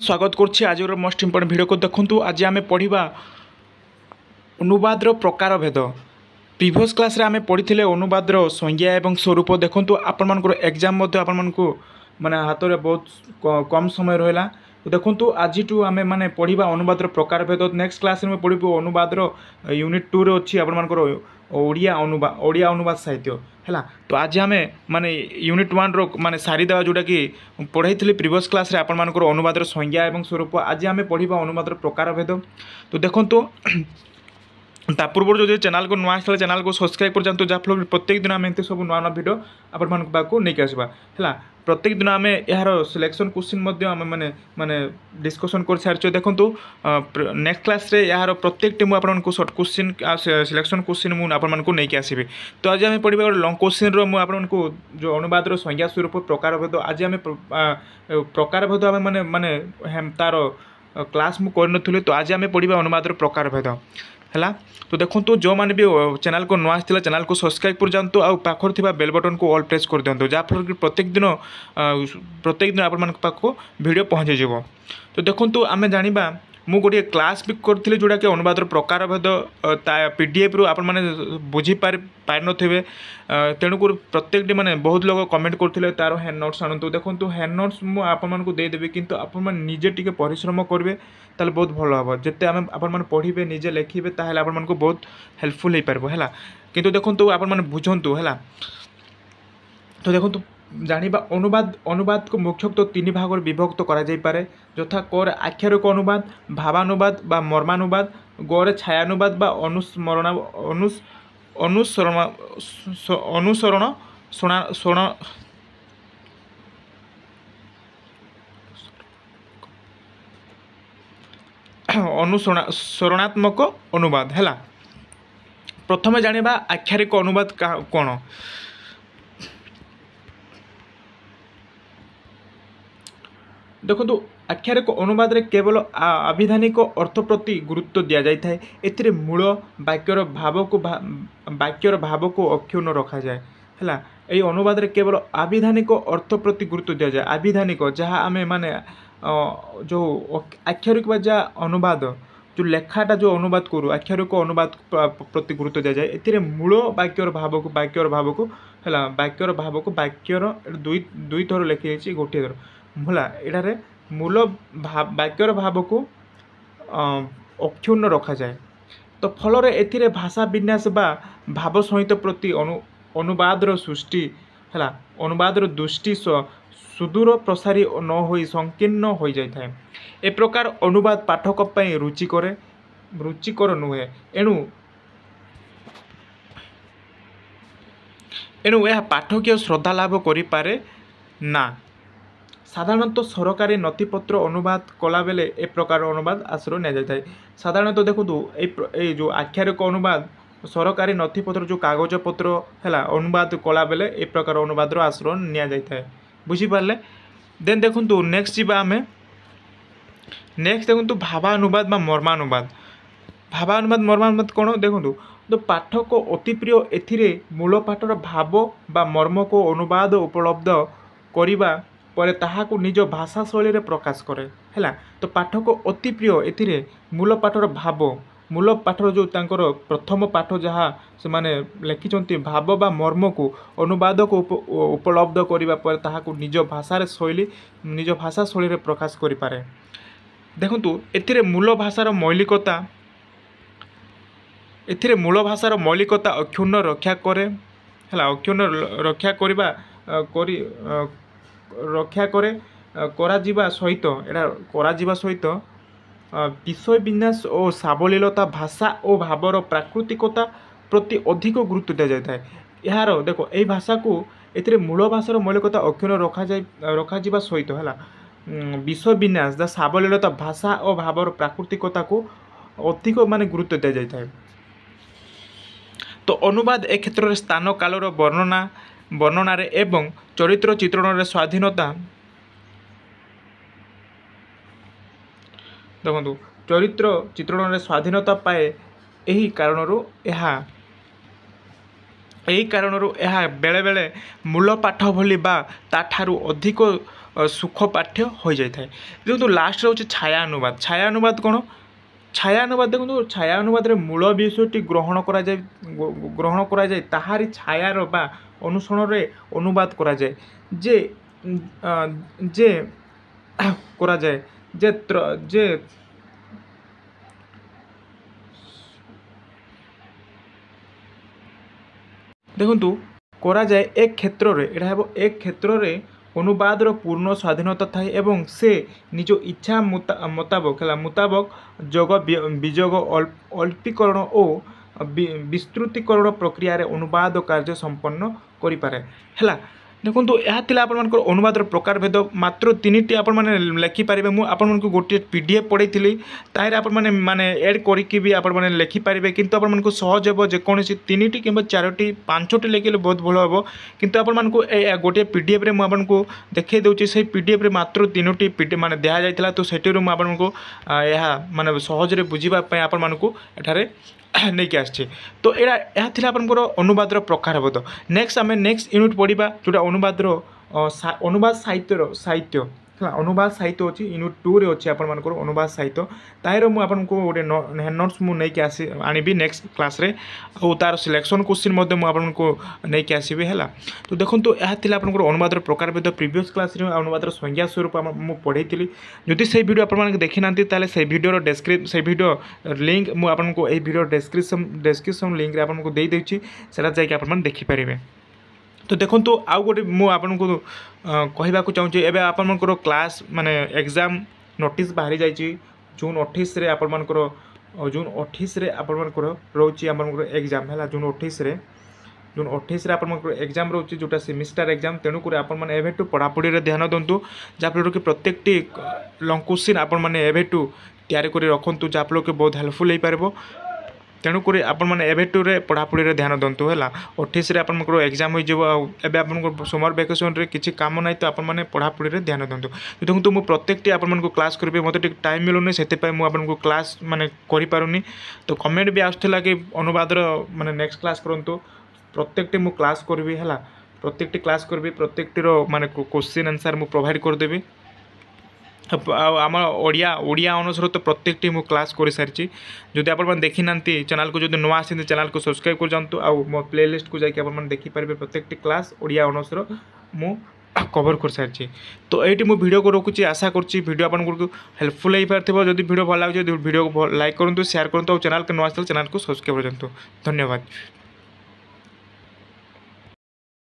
स्वागत करछि आज मोस्ट इम्पोर्टेंट वीडियो को देखंतु। आज आमे पढ़िबा अनुवादर प्रकार भेद। प्रीवियस क्लास रे आमे पढ़िथिले अनुवादर संज्ञा एवं स्वरूप। देखंतु आपण मानकर एग्जाम मध्ये आपण मानकु माने हाथ रे बहुत कम समय रहला। तो देखंतु आज आमे माने पढ़िबा अनुवादर प्रकार भेद। नेक्स्ट क्लास रे पढ़िबो अनुवादर यूनिट 2 रे अछि आपण मानकर ओडिया अनुवाद साहित्य है। तो आज आम माने यूनिट 1 रो माने सारीदेवा जोटा कि पढ़ाई प्रीवियस क्लास रे आपण मानकर अनुवादर संज्ञा एवं स्वरूप। आज आम पढ़िबा अनुवादर प्रकार भेद। तो देखंतु ता पूर्व जो चैनल को नुआ आसला चैनल को सब्सक्राइब कर जानतु, जाफल प्रत्येक दिन आम एंते सब नुआ नुआ वीडियो आपण मानक पाको नै के आसबा है। प्रत्येक दिन आम यार सिलेक्शन क्वेश्चन मध्य आम माने माने डिस्कशन कर सारछ। देखंतु नेक्स्ट क्लास रे यार प्रत्येक टीम आपण मानक शॉर्ट क्वेश्चन सिलेक्शन क्वेश्चन मु आपण मानक नै के आसीबे। तो आज आम पढ़िबा लॉन्ग क्वेश्चन रो मु आपण मानक जो अनुवादर संज्ञा स्वरूप प्रकार भेद। आज आम प्रकार भेद आम माने माने तार क्लास मु कर नथुले। तो आज आम पढ़िबा अनुवादर प्रकार भेद है। तो देखो जो मैंने भी चैनल को नुआ आसला चैनल को सब्सक्राइब कर जातु आ पाखर थिबा बेल बटन को ऑल प्रेस कर दिंतु, जहाँफल कि प्रत्येक दिन आपण पाखक वीडियो पहुँची जाव। तो देखो आम जाना मु गोटे क्लास भी करी जोटा कि अनुवादर प्रकार भेद पीडीएफ रु आपण मैंने बुझी पारि नथिबे। तेणुक प्रत्येक माने बहुत लोग कमेंट करथिले तार हैंड नोट्स आणतु। देखो हैंड नोट्स मु आपण मानकु दे देबे, किंतु आपण माने निजे टिके परिश्रम करबे ताले बहुत भल हम। जिते आम आपण माने पढ़िबे निजे लिखिबे ताहेले आपण मानकु बहुत हेल्पफुल हो पारबो है। किंतु देखो आपण माने बुझंतु है। तो देखो जानिबा अनुवाद को मुख्यतः तीन भाग विभक्त करा जाय पारे, यथा क रे आख्यायिक अनुवाद, भावानुवाद बा मर्मानुवाद, ग रे छायानुवाद बा अनुसरणात्मक अनुवाद है। प्रथम जानिबा आख्यायिक अनुवाद कौन। देखो आख्यायिक अनुवाद रे केवल आविधानिक अर्थ प्रति गुरुत्व दि जाए। एथिरे मूल वाक्यर भाव को अक्षुण्ण रखा जाए है। यही अनुवाद रे केवल आविधानिक अर्थ प्रति गुरुत्व दि जाए। आविधानिक जहाँ आम माने जो आख्यायिक जहाँ अनुवाद जो लेखाटा जो अनुवाद करूँ आख्यायिक अनुवाद प्रति गुरुत्व दि जाए। एथिरे मूल वाक्यर भाव को है। वाक्यर भाव को वाक्यर दुई थर लिखी गोटे थर भला एटारे मूल वाक्यर भाव को अक्षुण्ण रखा जाए। तो फल एथिरे भाषा विन्यास बा भाव संहित प्रति अनुवादर सृष्टि है। अनुवादर दृष्टि सुदूर प्रसारी न हो संकीर्ण हो जाए। ए प्रकार अनुवाद पाठक पई रुचिकर नुहे। एणु यह पाठकीय श्रद्धा लाभ करि पारे ना। साधारणतः सरकारी नथिपत्र अनुवाद कला बेले ए प्रकार अनुवाद आश्रय नि जाए। साधारणतः देखो ये जो आख्यायिक अनुवाद सरकारी नथिपत्र जो कागज पत्र है अनुवाद कला बेले ए प्रकार अनुवाद आश्रय नि जाए। बुझीपारे। देन देखो नेक्स्ट जी आम नेक्स्ट देखो भावानुवाद बा मर्मानुवाद। भावानुवाद मर्मानुवाद कौन देखो तो पाठक अति प्रिय एथिरे मूल पाठर भाव बा मर्म को अनुवाद उपलब्ध करिबा परे ताहाकु निज भाषा शैली रे प्रकाश करे है। तो पाठक अति प्रिय एथिरे मूल पाठर भाव मूल पाठर जो तांकर प्रथम पाठ जहाँ से माने लिखिचंती भाव बा मर्म को अनुवाद को उपलब्ध करिबा परे ताहाकु निज भाषा शैली रे प्रकाश करि पारे। देखंतु एथिरे मूल भाषार मौलिकता अक्षुण्ण रक्षा करे है। अक्षुण्ण रक्षा करिबा रक्षा करे करा जिबा सहित एटा करा जिबा सहित विषय विन्यास और सावलीलता भाषा और भावर प्राकृतिकता प्रति अधिक गुरुत्व दि जाए। यार देखो यही भाषा को एथिरे मूल भाषार मौलिकता अक्षुण्ण रखा जिबा सहित है विषय विन्यास दा सावलीलता भाषा और भावर प्राकृतिकता को अधिक माने गुरुत्व दि जाए। तो अनुवाद ए क्षेत्र में स्थान कालर वर्णना रे एवं चरित्र चित्रण रे स्वाधीनता देखो चरित्र चित्रण रे स्वाधीनता पाए। यही कारण ଏହି କାରଣରୁ ଏହା ବେଳେବେଳେ ମୂଳ ପାଠ ଭଳି ବା ତାଠାରୁ ଅଧିକ ସୁଖ ପାଠ୍ୟ ହୋଇଯାଇଥାଏ। ଦେଖନ୍ତୁ ଲାଷ୍ଟରେ ହେଉଛି ଛାୟା ଅନୁବାଦ। ଛାୟା ଅନୁବାଦ କ'ଣ? ଛାୟା ଅନୁବାଦ ଦେଖନ୍ତୁ, ଛାୟା ଅନୁବାଦରେ ମୂଳ ବିଷୟଟି ଗ୍ରହଣ କରାଯାଏ ତାହାରି ଛାୟାର ବା ଅନୁସରଣରେ ଅନୁବାଦ କରାଯାଏ ଯେ ଯେ କରାଯାଏ ଯେ ଦେଖନ୍ତୁ କରାଯାଏ ଏ କ୍ଷେତ୍ରରେ, ଏଇଟା ହେବ ଏ କ୍ଷେତ୍ରରେ ଅନୁବାଦର ପୂର୍ଣ୍ଣ ସ୍ୱାଧୀନତା ଥାଏ ଏବଂ ସେ ନିଜ ଇଚ୍ଛା ମୁତାବକ ଯୋଗ ବିଯୋଗ ଅଳ୍ପୀକରଣ ଓ ବିସ୍ତୃତୀକରଣ ପ୍ରକ୍ରିୟାରେ ଅନୁବାଦ କାର୍ଯ୍ୟ ସମ୍ପନ୍ନ କରିପାରେ। ହେଲା, ଦେଖନ୍ତୁ ଏହା ଥିଲା ଆପଣମାନଙ୍କର ଅନୁବାଦର ପ୍ରକାରଭେଦ। ମାତ୍ର 3ଟି ଆପଣମାନେ ଲେଖିପାରିବେ। ମୁଁ ଆପଣମାନଙ୍କୁ ଗୋଟିଏ PDF ପଢ଼େଇଥିଲି, ତାହିଁରେ ଆପଣମାନେ ଏଡ଼୍ କରିକି ବି ଆପଣମାନେ ଲେଖିପାରିବେ, କିନ୍ତୁ ଆପଣମାନଙ୍କୁ ସହଜ ହେବ ଯେକୌଣସି 3ଟି କିମ୍ବା 4ଟି 5ଟି ଲେଖିଲେ ବହୁତ ଭଲ ହେବ। କିନ୍ତୁ ଆପଣମାନଙ୍କୁ ଗୋଟିଏ PDFରେ ମୁଁ ଆପଣଙ୍କୁ ଦେଖାଇ ଦେଉଛି। ସେହି PDFରେ ମାତ୍ର 3ଟି ଦିଆଯାଇଥିଲା, ତ ସେଠିରୁ ମୁଁ ଆପଣଙ୍କୁ ଏହା ସହଜରେ ବୁଝିବା ପାଇଁ ଆପଣମାନଙ୍କୁ ଏଠାରେ ନେଇକି ଆସିଛି। ତ ଏହା ଥିଲା ଆପଣଙ୍କର ଅନୁବାଦର ପ୍ରକାରଭେଦ। ନେକ୍ସଟ ଆମେ ନେକ୍ସଟ ୟୁନିଟ୍ ପଢ଼ିବା, ଯେଉଁଟା ଅନୁବାଦ ସାହିତ୍ୟ ହେଲା। ଅନୁବାଦ ସାହିତ୍ୟ ଅଛି, ୟୁନିଟ୍ 2ରେ ଅଛି ଆପଣମାନଙ୍କର ଅନୁବାଦ ସାହିତ୍ୟ। ତାହିଁରେ ମୁଁ ଆପଣଙ୍କୁ ଗୋଟେ ନୋଟ୍ସ ମୁଁ ନେଇକି ଆଣିବି ନେକ୍ସଟ କ୍ଲାସ୍ରେ, ଆଉ ତା'ର ସିଲେକ୍ସନ୍ କୋଶ୍ଚିନ୍ ମଧ୍ୟ ମୁଁ ଆପଣଙ୍କୁ ନେଇକି ଆସିବି। ହେଲା, ତ ଦେଖନ୍ତୁ ଏହା ଥିଲା ଆପଣଙ୍କର ଅନୁବାଦର ପ୍ରକାରଭେଦ। ପ୍ରିଭିୟସ୍ କ୍ଲାସ୍ରେ ଅନୁବାଦର ସଂଜ୍ଞା ସ୍ୱରୂପ ମୁଁ ପଢ଼େଇଥିଲି। ଯଦି ସେଇ ଭିଡ଼ିଓ ଆପଣମାନେ ଦେଖିନାହାନ୍ତି ତାହେଲେ ସେଇ ଭିଡ଼ିଓର ସେଇ ଭିଡ଼ିଓ ଲିଙ୍କ୍ ମୁଁ ଆପଣଙ୍କୁ ଏହି ଭିଡ଼ିଓ ଡେସ୍କ୍ରିପ୍ସନ୍ ଲିଙ୍କ୍ରେ ଆପଣଙ୍କୁ ଦେଇଦେଉଛି, ସେଟା ଯାଇକି ଆପଣମାନେ ଦେଖିପାରିବେ। ତ ଦେଖନ୍ତୁ ଆଉ ଗୋଟେ ମୁଁ ଆପଣଙ୍କୁ କହିବାକୁ ଚାହୁଁଛି, ଏବେ ଆପଣଙ୍କର କ୍ଲାସ୍ ଏକ୍ଜାମ୍ ନୋଟିସ୍ ବାହାରି ଯାଇଛି। ଜୁନ୍ 28ରେ ଆପଣମାନଙ୍କର ରହୁଛି ଆପଣଙ୍କର ଏକ୍ଜାମ୍। ହେଲା, ଜୁନ୍ 28ରେ ଆପଣମାନଙ୍କର ଏକ୍ଜାମ୍ ରହୁଛି, ଯେଉଁଟା ସେମିଷ୍ଟାର ଏକ୍ଜାମ୍। ତେଣୁକରି ଆପଣମାନେ ଏବେଠୁ ପଢ଼ାପଢ଼ିରେ ଧ୍ୟାନ ଦିଅନ୍ତୁ, ଯାହାଫଳରେ କି ପ୍ରତ୍ୟେକଟି ଲଙ୍ଗ୍ କୋଶ୍ଚିନ୍ ଆପଣମାନେ ଏବେଠୁ ତିଆରି କରି ରଖନ୍ତୁ, ଯାହାଫଳରେ କି ବହୁତ ହେଲ୍ପଫୁଲ୍ ହୋଇପାରିବ। ତେଣୁକରି ଆପଣମାନେ ଏବେଠୁରେ ପଢ଼ାପଢ଼ିରେ ଧ୍ୟାନ ଦିଅନ୍ତୁ। ହେଲା, 28ରେ ଆପଣଙ୍କର ଏକ୍ଜାମ୍ ହୋଇଯିବ। ଆଉ ଏବେ ଆପଣଙ୍କର ସମର ଭ୍ୟାକେସନ୍ରେ କିଛି କାମ ନାହିଁ, ତ ଆପଣମାନେ ପଢ଼ାପଢ଼ିରେ ଧ୍ୟାନ ଦିଅନ୍ତୁ। ଦେଖନ୍ତୁ ମୁଁ ପ୍ରତ୍ୟେକଟି ଆପଣମାନଙ୍କୁ କ୍ଲାସ୍ କରିବି, ମୋତେ ଟିକେ ଟାଇମ୍ ମିଳୁନି, ସେଥିପାଇଁ ମୁଁ ଆପଣଙ୍କୁ କ୍ଲାସ୍ କରିପାରୁନି। ତ କମେଣ୍ଟ ବି ଆସୁଥିଲା କି ଅନୁବାଦର ନେକ୍ସଟ କ୍ଲାସ୍ କରନ୍ତୁ। ପ୍ରତ୍ୟେକଟି ମୁଁ କ୍ଲାସ୍ କରିବି। ହେଲା, ପ୍ରତ୍ୟେକଟି କ୍ଲାସ୍ କରିବି, ପ୍ରତ୍ୟେକଟିର କୋଶ୍ଚିନ୍ ଆନ୍ସର୍ ମୁଁ ପ୍ରୋଭାଇଡ଼ କରିଦେବି। ଆଉ ଆମ ଓଡ଼ିଆ ଅନର୍ସର ତ ପ୍ରତ୍ୟେକଟି ମୁଁ କ୍ଲାସ୍ କରିସାରିଛି। ଯଦି ଆପଣମାନେ ଦେଖିନାହାନ୍ତି, ଚ୍ୟାନେଲ୍କୁ ଯଦି ନୂଆ ଆସିଛନ୍ତି ଚ୍ୟାନେଲ୍କୁ ସବସ୍କ୍ରାଇବ୍ କରିଯାଆନ୍ତୁ, ଆଉ ମୋ ପ୍ଲେଲିଷ୍ଟକୁ ଯାଇକି ଆପଣମାନେ ଦେଖିପାରିବେ। ପ୍ରତ୍ୟେକଟି କ୍ଲାସ୍ ଓଡ଼ିଆ ଅନର୍ସର ମୁଁ କଭର୍ କରିସାରିଛି। ତ ଏଇଠି ମୁଁ ଭିଡ଼ିଓକୁ ରଖୁଛି। ଆଶା କରୁଛି ଭିଡ଼ିଓ ଆପଣଙ୍କୁ ହେଲ୍ପଫୁଲ୍ ହୋଇପାରିଥିବ। ଯଦି ଭିଡ଼ିଓ ଭଲ ଲାଗୁଛି ଭିଡ଼ିଓକୁ ଲାଇକ୍ କରନ୍ତୁ, ସେୟାର କରନ୍ତୁ, ଆଉ ଚ୍ୟାନେଲ୍କୁ ନୂଆ ଆସିଥିଲେ ଚ୍ୟାନେଲ୍କୁ ସବସ୍କ୍ରାଇବ୍ କରିଦିଅନ୍ତୁ। ଧନ୍ୟବାଦ।